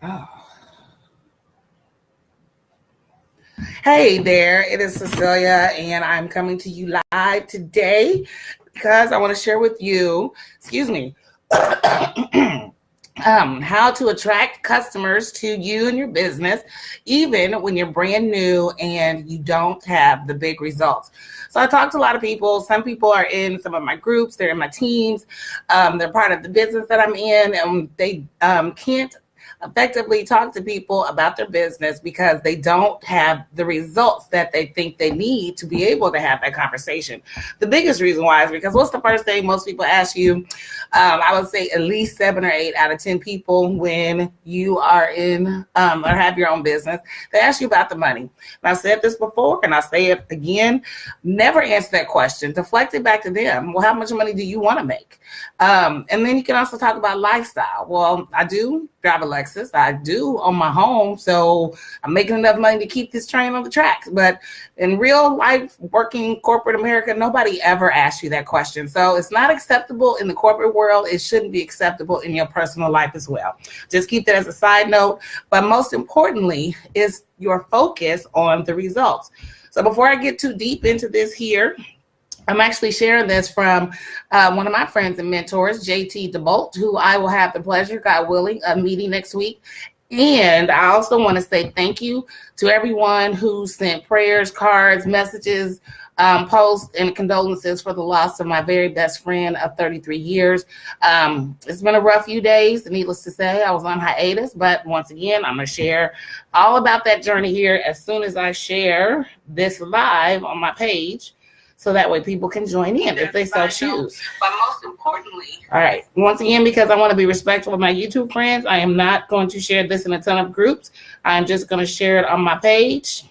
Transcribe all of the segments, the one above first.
Oh. Hey there, it is Cecilia, and I'm coming to you live today because I want to share with you, how to attract customers to you and your business, even when you're brand new and you don't have the big results. So I talk to a lot of people. Some people are in some of my groups, they're in my teams, they're part of the business that I'm in, and they can't effectively talk to people about their business because they don't have the results that they think they need to be able to have that conversation. The biggest reason why is because what's the first thing most people ask you? I would say at least 7 or 8 out of 10 people when you are in or have your own business, they ask you about the money. And I've said this before and I'll say it again, never answer that question. Deflect it back to them. Well, how much money do you want to make? And then you can also talk about lifestyle. Well, I do drive a Lexus. I do own my home, so I'm making enough money to keep this train on the tracks. But in real life, working corporate America, nobody ever asks you that question. So it's not acceptable in the corporate world. It shouldn't be acceptable in your personal life as well. Just keep that as a side note. But most importantly is your focus on the results. So before I get too deep into this here, I'm actually sharing this from one of my friends and mentors, JT DeBolt, who I will have the pleasure, God willing, of meeting next week. And I also want to say thank you to everyone who sent prayers, cards, messages, posts, and condolences for the loss of my very best friend of 33 years. It's been a rough few days, needless to say. I was on hiatus, but once again, I'm going to share all about that journey here as soon as I share this live on my page. So that way people can join in if they so choose. But most importantly, all right, once again, because I want to be respectful of my YouTube friends, I am not going to share this in a ton of groups. I'm just going to share it on my page.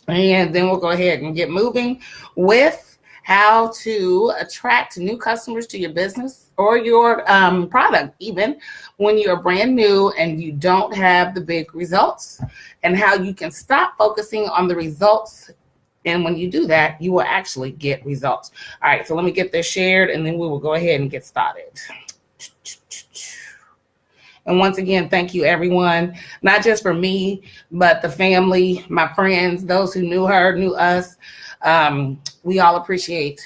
And then we'll go ahead and get moving with how to attract new customers to your business or your product, even when you're brand new and you don't have the big results, and how you can stop focusing on the results. And when you do that, you will actually get results. All right, so let me get this shared, and then we will go ahead and get started. And once again, thank you, everyone, not just for me, but the family, my friends, those who knew her, knew us. We all appreciate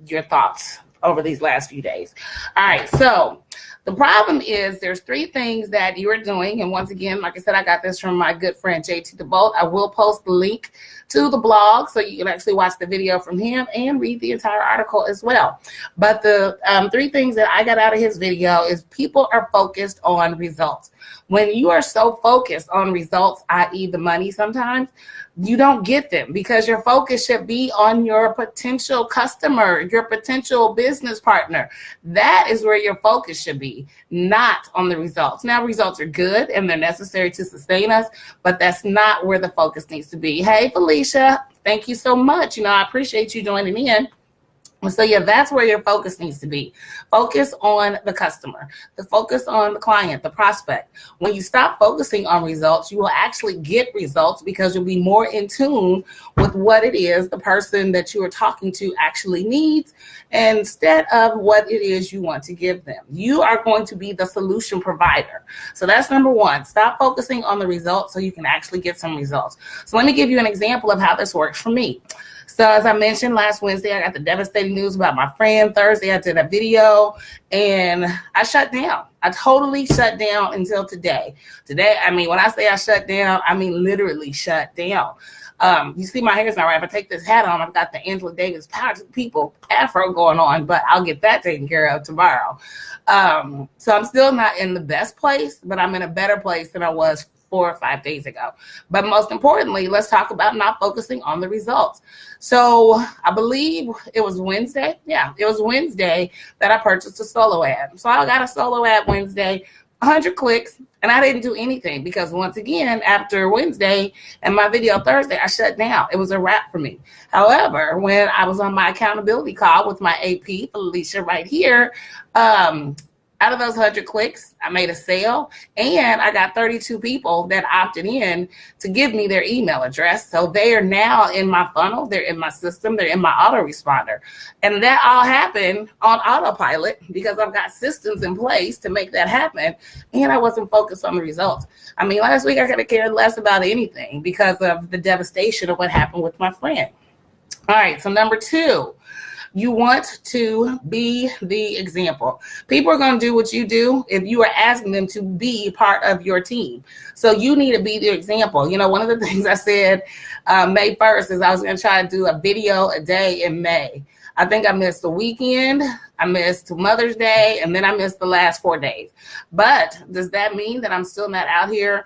your thoughts over these last few days. All right, so the problem is there's 3 things that you are doing. And once again, like I said, I got this from my good friend, JT DeBolt. I will post the link to the blog so you can actually watch the video from him and read the entire article as well. But the 3 things that I got out of his video is people are focused on results. When you are so focused on results, i.e. the money sometimes, you don't get them because your focus should be on your potential customer, your potential business partner. That is where your focus should be, not on the results. Now, results are good and they're necessary to sustain us, but that's not where the focus needs to be. Hey, Felicia, thank you so much. I appreciate you joining in. So yeah, that's where your focus needs to be. Focus on the customer, the focus on the client, the prospect. When you stop focusing on results, you will actually get results because you'll be more in tune with what it is the person that you are talking to actually needs instead of what it is you want to give them. You are going to be the solution provider. So that's number 1. Stop focusing on the results so you can actually get some results. So let me give you an example of how this works for me. So as I mentioned last Wednesday, I got the devastating news about my friend. Thursday, I did a video and I shut down. I totally shut down until today. Today, when I say I shut down, I mean literally shut down. You see my hair's not right. If I take this hat on, I've got the Angela Davis Power to People afro going on, but I'll get that taken care of tomorrow. So I'm still not in the best place, but I'm in a better place than I was 4 or 5 days ago. But most importantly, let's talk about not focusing on the results. So I believe it was Wednesday. Yeah, it was Wednesday that I purchased a solo ad. So I got a solo ad Wednesday, 100 clicks, and I didn't do anything because once again, after Wednesday and my video Thursday, I shut down. It was a wrap for me. However, when I was on my accountability call with my AP, Felicia, right here, Out of those 100 clicks, I made a sale, and I got 32 people that opted in to give me their email address. So they are now in my funnel, they're in my system, they're in my autoresponder. And that all happened on autopilot because I've got systems in place to make that happen, and I wasn't focused on the results. I mean, last week I could have cared less about anything because of the devastation of what happened with my friend. All right, so number 2. You want to be the example. People are going to do what you do if you are asking them to be part of your team. So you need to be the example. You know, one of the things I said May 1st is I was going to try to do a video a day in May. I think I missed the weekend, I missed Mother's Day, and then I missed the last 4 days. But does that mean that I'm still not out here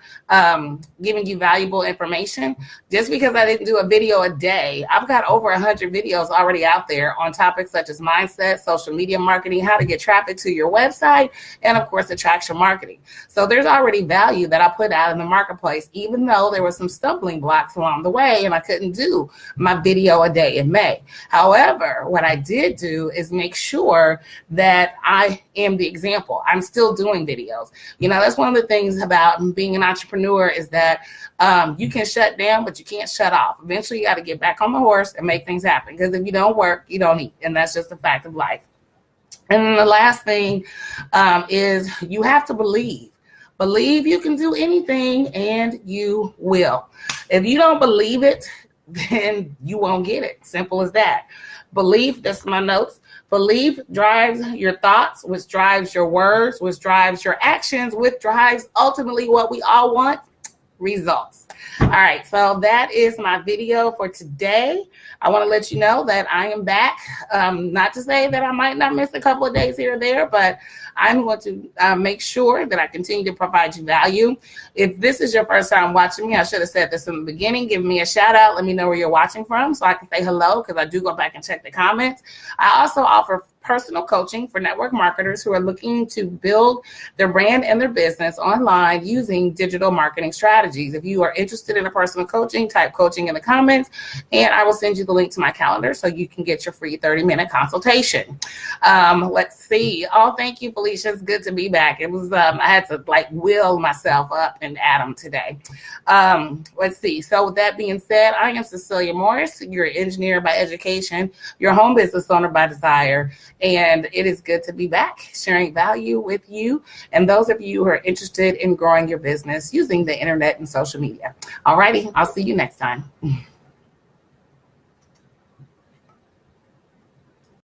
giving you valuable information? Just because I didn't do a video a day, I've got over 100 videos already out there on topics such as mindset, social media marketing, how to get traffic to your website, and of course, attraction marketing. So there's already value that I put out in the marketplace, even though there were some stumbling blocks along the way and I couldn't do my video a day in May. However, what I did do is make sure that I am the example. I'm still doing videos. You know, that's one of the things about being an entrepreneur is that you can shut down, but you can't shut off. Eventually, you got to get back on the horse and make things happen, because if you don't work, you don't eat. And that's just a fact of life. And then the last thing is you have to believe. Believe you can do anything, and you will. If you don't believe it, then you won't get it. Simple as that. Belief, that's my notes. Belief drives your thoughts, which drives your words, which drives your actions, which drives ultimately what we all want, results. All right, so that is my video for today. I want to let you know that I am back. Not to say that I might not miss a couple of days here or there, but I'm going to make sure that I continue to provide you value. If this is your first time watching me, I should have said this in the beginning. Give me a shout out. Let me know where you're watching from so I can say hello, because I do go back and check the comments. I also offer personal coaching for network marketers who are looking to build their brand and their business online using digital marketing strategies. If you are interested in a personal coaching, type coaching in the comments, and I will send you the link to my calendar so you can get your free 30-minute consultation. Let's see. Oh, thank you, Felicia. It's good to be back. It was I had to will myself up and at them today. Let's see. So with that being said, I am Cecilia Morris. You're an engineer by education. You're a home business owner by desire. And it is good to be back sharing value with you and those of you who are interested in growing your business using the internet and social media. All righty. I'll see you next time.